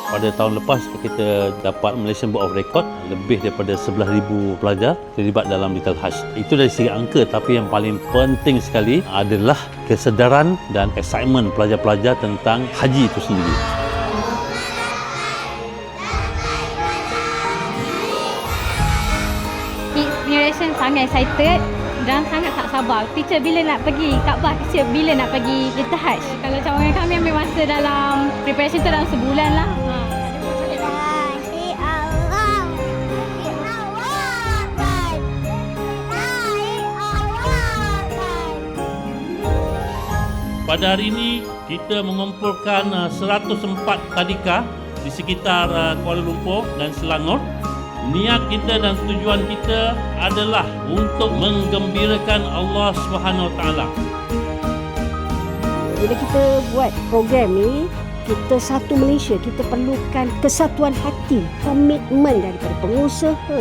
Pada tahun lepas kita dapat Malaysian Book of Record lebih daripada 11,000 pelajar terlibat dalam Little Hajj. Itu dari segi angka, tapi yang paling penting sekali adalah kesedaran dan excitement pelajar-pelajar tentang haji itu sendiri. Kids generation sangat excited dan sangat tak sabar. Teacher bila nak pergi Kaabah, teacher bila nak pergi Little Hajj. Kalau cawangan kami ambil masa dalam preparation tu dalam sebulan lah. Pada hari ini kita mengumpulkan 104 tadika di sekitar Kuala Lumpur dan Selangor. Niat kita dan tujuan kita adalah untuk menggembirakan Allah Subhanahu Wa Taala. Bila kita buat program ni, kita satu Malaysia, kita perlukan kesatuan hati, komitmen daripada pengusaha,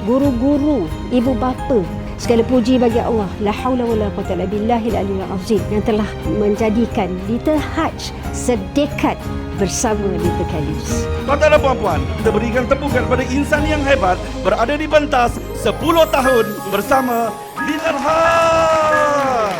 guru-guru, ibu bapa. Segala puji bagi Allah, la haula wala quwwata illa billahil aliyyil azim, yang telah menjadikan Little Hajj sedekat bersama Little Caliphs. Tuan-tuan dan puan-puan, kita berikan tepukan kepada insan yang hebat berada di pentas 10 tahun bersama Little Hajj.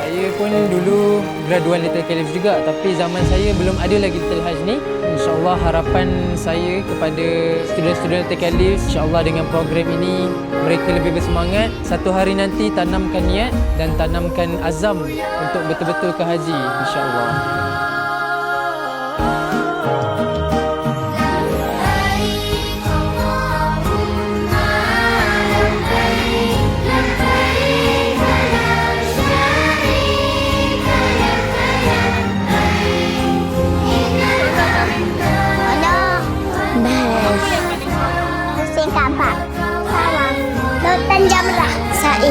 Saya pun dulu graduan Little Caliphs juga, tapi zaman saya belum ada lagi Little Hajj ni. InsyaAllah harapan saya kepada student-student Little Caliphs, insyaAllah dengan program ini mereka lebih bersemangat. Satu hari nanti tanamkan niat dan tanamkan azam untuk betul-betul ke haji, insyaAllah. Jamrah. Sa'i.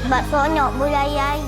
Buat sonyok bulai air.